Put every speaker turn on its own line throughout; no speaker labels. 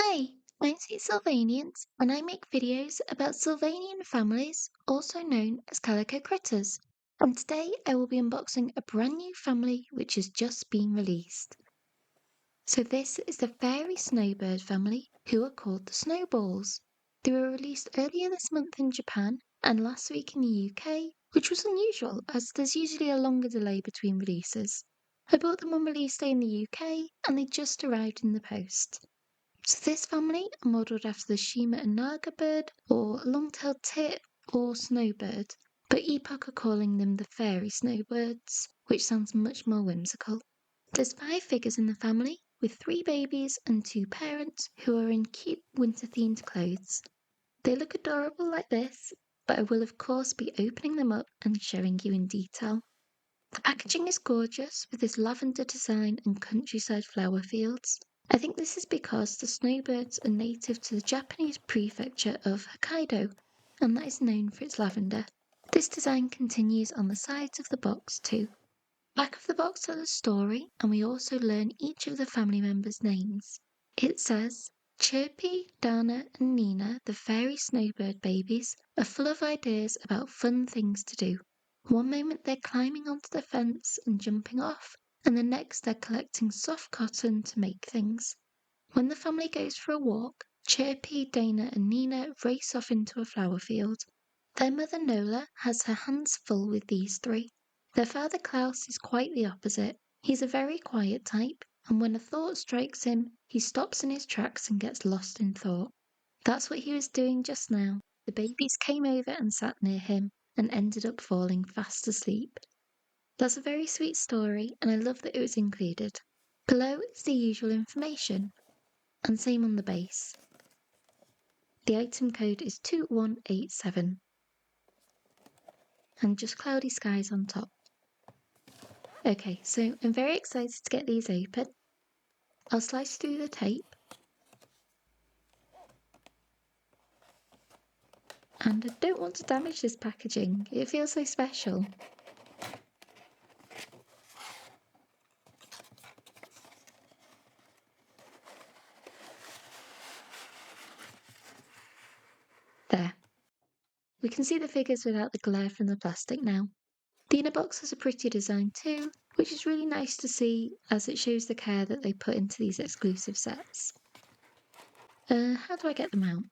Hi, I'm Sylvanians, and I make videos about Sylvanian families, also known as calico critters. And today I will be unboxing a brand new family which has just been released. So this is the fairy snowbird family, who are called the snowballs. They were released earlier this month in Japan and last week in the UK, which was unusual as there's usually a longer delay between releases. I bought them on release day in the UK and they just arrived in the post. So this family are modelled after the Shima and Naga bird, or long-tailed tit, or snowbird, but Epoch are calling them the fairy snowbirds, which sounds much more whimsical. There's 5 figures in the family, with 3 babies and 2 parents who are in cute winter-themed clothes. They look adorable like this, but I will of course be opening them up and showing you in detail. The packaging is gorgeous with this lavender design and countryside flower fields. I think this is because the snowbirds are native to the Japanese prefecture of Hokkaido, and that is known for its lavender. This design continues on the sides of the box too. Back of the box tells a story, and we also learn each of the family members' names. It says, Chirpy, Dana, and Nina, the fairy snowbird babies, are full of ideas about fun things to do. One moment they're climbing onto the fence and jumping off, and the next they're collecting soft cotton to make things. When the family goes for a walk, Chirpy, Dana, and Nina race off into a flower field. Their mother Nola has her hands full with these 3. Their father Klaus is quite the opposite. He's a very quiet type, and when a thought strikes him, he stops in his tracks and gets lost in thought. That's what he was doing just now. The babies came over and sat near him and ended up falling fast asleep. That's a very sweet story, and I love that it was included. Below is the usual information, and same on the base. The item code is 2187, and just cloudy skies on top. Okay, so I'm very excited to get these open. I'll slice through the tape. And I don't want to damage this packaging. It feels so special. There. We can see the figures without the glare from the plastic now. The inner box has a pretty design too, which is really nice to see as it shows the care that they put into these exclusive sets. How do I get them out?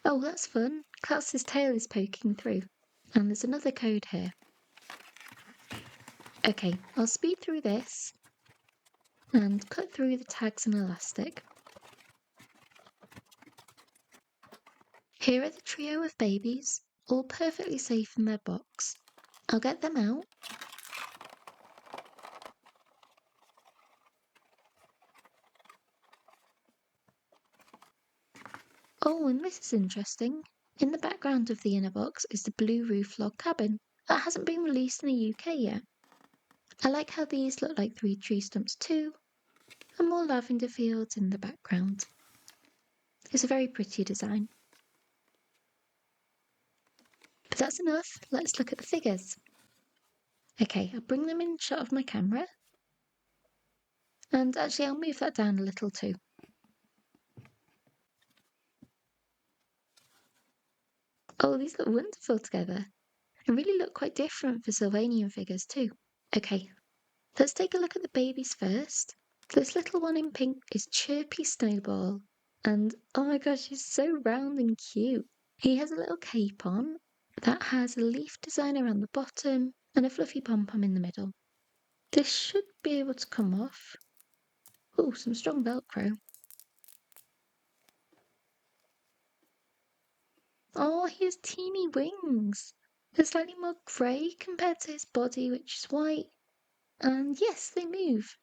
Oh, that's fun. Klaus's tail is poking through. And there's another code here. Okay, I'll speed through this and cut through the tags and elastic. Here are the trio of babies, all perfectly safe in their box. I'll get them out. Oh, and this is interesting. In the background of the inner box is the blue roof log cabin. That hasn't been released in the UK yet. I like how these look like 3 tree stumps too, and more lavender fields in the background. It's a very pretty design. But that's enough, let's look at the figures. Okay, I'll bring them in shot of my camera. And actually I'll move that down a little too. Oh, these look wonderful together. And really look quite different for Sylvanian figures too. Okay, let's take a look at the babies first. This little one in pink is Chirpy Snowball. And oh my gosh, he's so round and cute. He has a little cape on that has a leaf design around the bottom and a fluffy pom-pom in the middle. This should be able to come off. Oh, some strong Velcro. Oh, he has teeny wings. They're slightly more grey compared to his body, which is white. And yes, they move.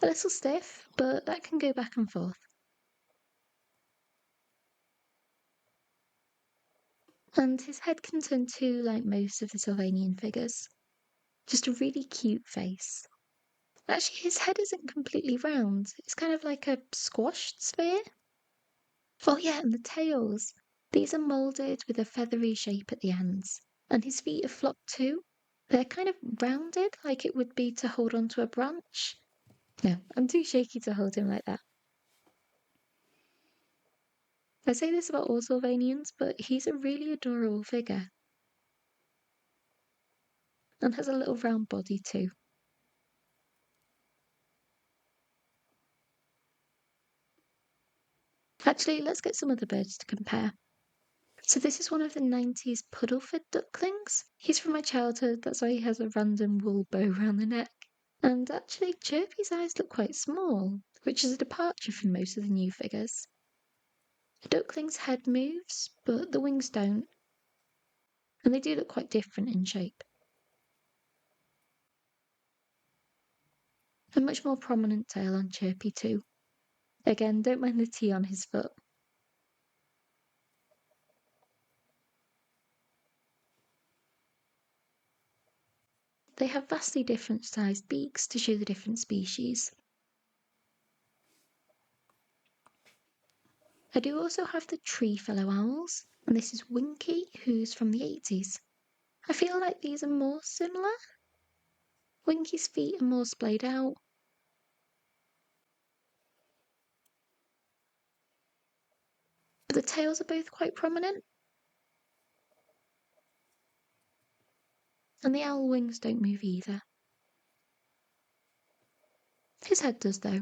A little stiff, but that can go back and forth. And his head can turn too, like most of the Sylvanian figures. Just a really cute face. Actually, his head isn't completely round. It's kind of like a squashed sphere. Oh yeah, and the tails. These are moulded with a feathery shape at the ends. And his feet are flopped too. They're kind of rounded, like it would be to hold onto a branch. No, I'm too shaky to hold him like that. I say this about all Sylvanians, but he's a really adorable figure and has a little round body too. Actually, let's get some other birds to compare. So this is one of the 90s Puddleford ducklings. He's from my childhood, that's why he has a random wool bow around the neck. And actually, Chirpy's eyes look quite small, which is a departure from most of the new figures. The duckling's head moves, but the wings don't, and they do look quite different in shape. A much more prominent tail on Chirpy too. Again, don't mind the T on his foot. They have vastly different sized beaks to show the different species. I do also have the tree fellow owls, and this is Winky, who's from the 80s. I feel like these are more similar. Winky's feet are more splayed out. But the tails are both quite prominent. And the owl wings don't move either. His head does though.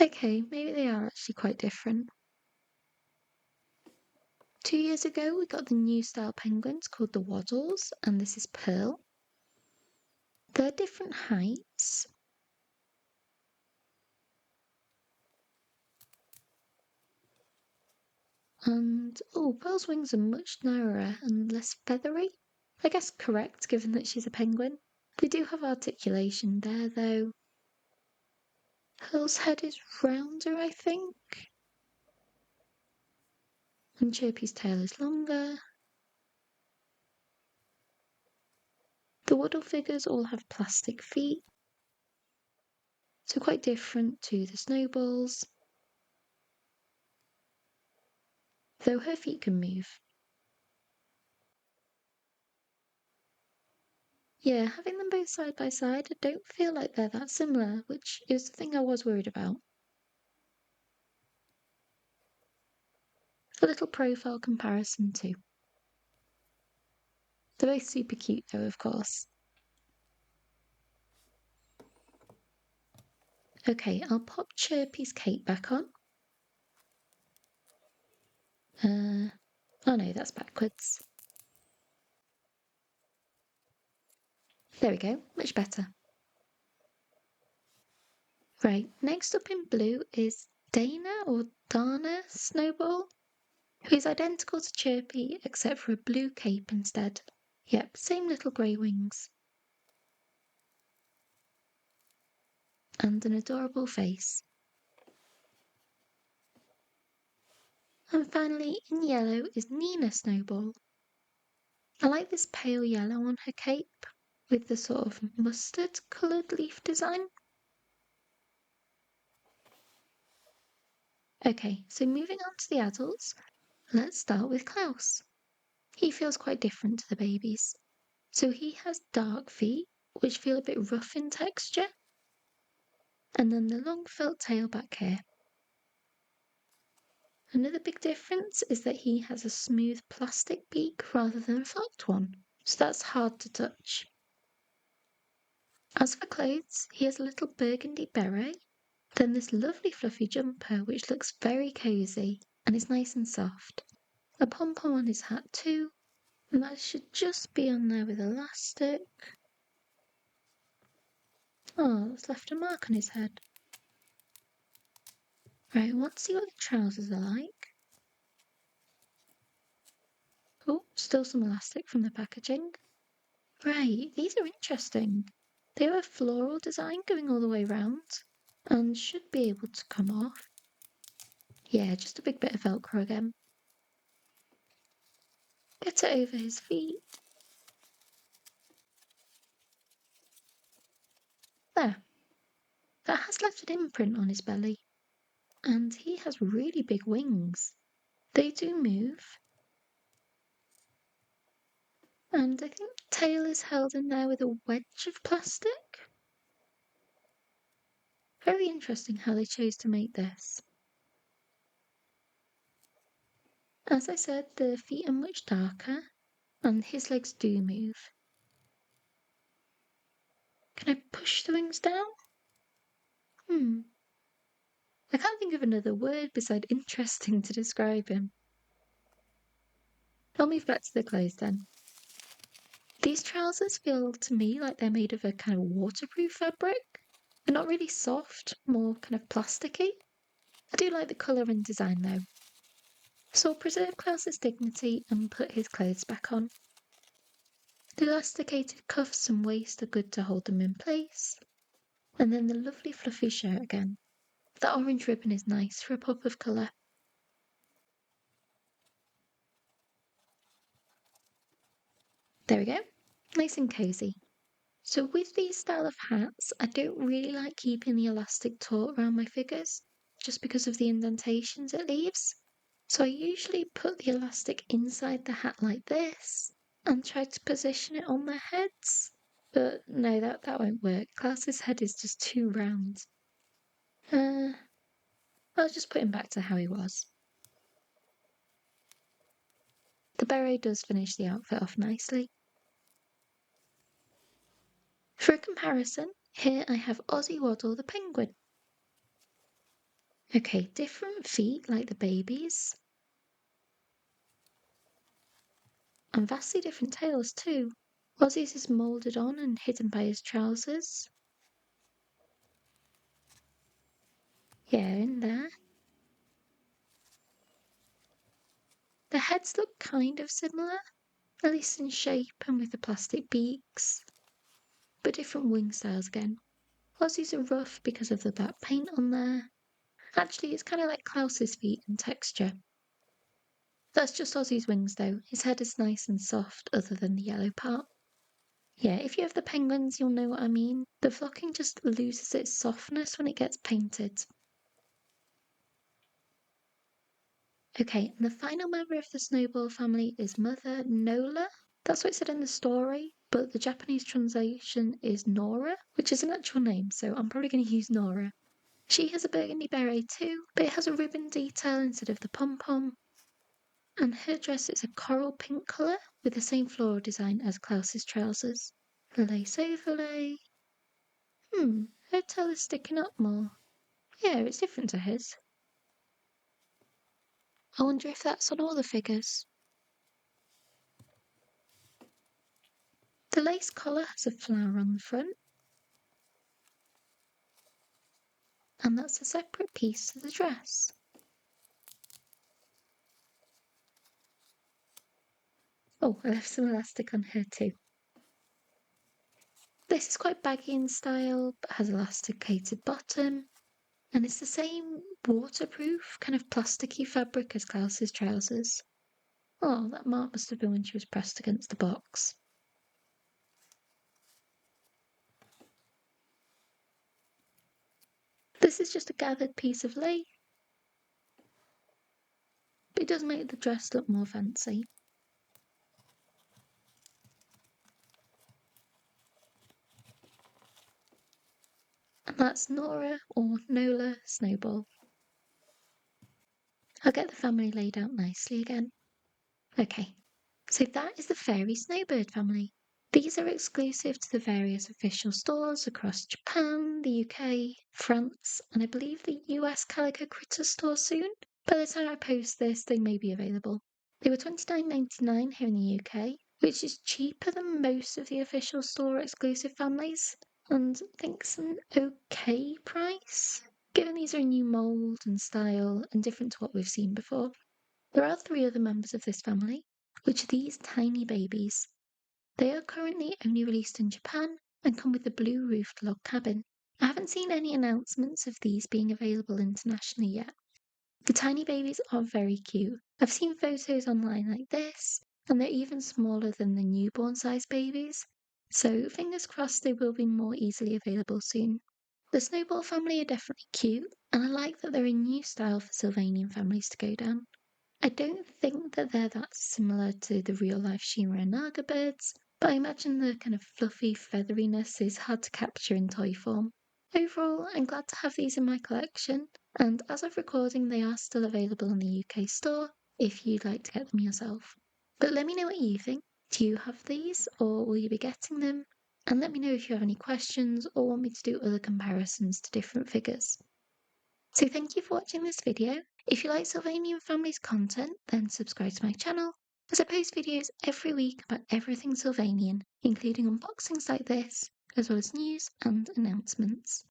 Okay, maybe they are actually quite different. 2 years ago, we got the new style penguins called the Waddles, and this is Pearl. They're different heights. And, oh, Pearl's wings are much narrower and less feathery. I guess correct, given that she's a penguin. They do have articulation there, though. Pearl's head is rounder, I think. And Chirpy's tail is longer. The Waddle figures all have plastic feet, so quite different to the Snowballs, though her feet can move. Yeah, having them both side by side, I don't feel like they're that similar, which is the thing I was worried about. A little profile comparison too. They're both super cute though, of course. Okay, I'll pop Chirpy's cape back on. Oh no, that's backwards. There we go, much better. Right, next up in blue is Dana or Dana Snowball, who is identical to Chirpy except for a blue cape instead. Yep, same little grey wings. And an adorable face. And finally, in yellow is Nina Snowball. I like this pale yellow on her cape with the sort of mustard coloured leaf design. Okay, so moving on to the adults, let's start with Klaus. He feels quite different to the babies. So he has dark feet, which feel a bit rough in texture, and then the long felt tail back here. Another big difference is that he has a smooth plastic beak rather than a flat one, so that's hard to touch. As for clothes, he has a little burgundy beret, then this lovely fluffy jumper which looks very cosy and is nice and soft. A pom-pom on his hat too, and that should just be on there with elastic. Oh, it's left a mark on his head. Right, I want to see what the trousers are like. Oh, still some elastic from the packaging. Right, these are interesting. They have a floral design going all the way round and should be able to come off. Yeah, just a big bit of Velcro again. Get it over his feet. There. That has left an imprint on his belly. And he has really big wings. They do move. And I think the tail is held in there with a wedge of plastic. Very interesting how they chose to make this. As I said, the feet are much darker, and his legs do move. Can I push the wings down? I can't think of another word beside interesting to describe him. I'll move back to the clothes then. These trousers feel to me like they're made of a kind of waterproof fabric. They're not really soft, more kind of plasticky. I do like the colour and design though. So I'll preserve Klaus's dignity and put his clothes back on. The elasticated cuffs and waist are good to hold them in place. And then the lovely fluffy shirt again. That orange ribbon is nice for a pop of colour. There we go. Nice and cosy. So with these style of hats, I don't really like keeping the elastic taut around my figures, just because of the indentations it leaves. So I usually put the elastic inside the hat like this, and try to position it on their heads. But no, that won't work. Klaus's head is just too round. I'll just put him back to how he was. The beret does finish the outfit off nicely. For a comparison, here I have Ozzy Waddle the penguin. Okay, different feet like the baby's, and vastly different tails too. Ozzy's is moulded on and hidden by his trousers. Yeah, in there. The heads look kind of similar, at least in shape and with the plastic beaks, but different wing styles again. Ozzy's are rough because of the black paint on there. Actually, it's kind of like Klaus's feet in texture. That's just Ozzy's wings though. His head is nice and soft other than the yellow part. Yeah, if you have the penguins, you'll know what I mean. The flocking just loses its softness when it gets painted. Okay, and the final member of the Snowball family is Mother Nola. That's what it said in the story, but the Japanese translation is Nora, which is an actual name, so I'm probably going to use Nora. She has a burgundy beret too, but it has a ribbon detail instead of the pom-pom. And her dress is a coral pink colour with the same floral design as Klaus's trousers. The lace overlay. Her tail is sticking up more. Yeah, it's different to his. I wonder if that's on all the figures. The lace collar has a flower on the front, and that's a separate piece to the dress. Oh, I left some elastic on her too. This is quite baggy in style, but has elasticated bottom, and it's the same waterproof, kind of plasticky fabric as Klaus's trousers. Oh, that mark must have been when she was pressed against the box. This is just a gathered piece of lace, but it does make the dress look more fancy. And that's Nora or Nola Snowball. I'll get the family laid out nicely again. Okay, so that is the Fairy Snowbird family. These are exclusive to the various official stores across Japan, the UK, France, and I believe the US Calico Critter store soon. By the time I post this, they may be available. They were $29.99 here in the UK, which is cheaper than most of the official store exclusive families, and I think it's an okay price, given these are a new mould and style and different to what we've seen before. There are three other members of this family, which are these tiny babies. They are currently only released in Japan and come with a blue roofed log cabin. I haven't seen any announcements of these being available internationally yet. The tiny babies are very cute. I've seen photos online like this, and they're even smaller than the newborn size babies, so fingers crossed they will be more easily available soon. The Snowball family are definitely cute, and I like that they're a new style for Sylvanian families to go down. I don't think that they're that similar to the real life Shima and Naga birds, but I imagine the kind of fluffy featheriness is hard to capture in toy form. Overall, I'm glad to have these in my collection, and as of recording, they are still available in the UK store if you'd like to get them yourself. But let me know what you think. Do you have these, or will you be getting them? And let me know if you have any questions or want me to do other comparisons to different figures. So thank you for watching this video. If you like Sylvanian Families content, then subscribe to my channel, as I post videos every week about everything Sylvanian, including unboxings like this, as well as news and announcements.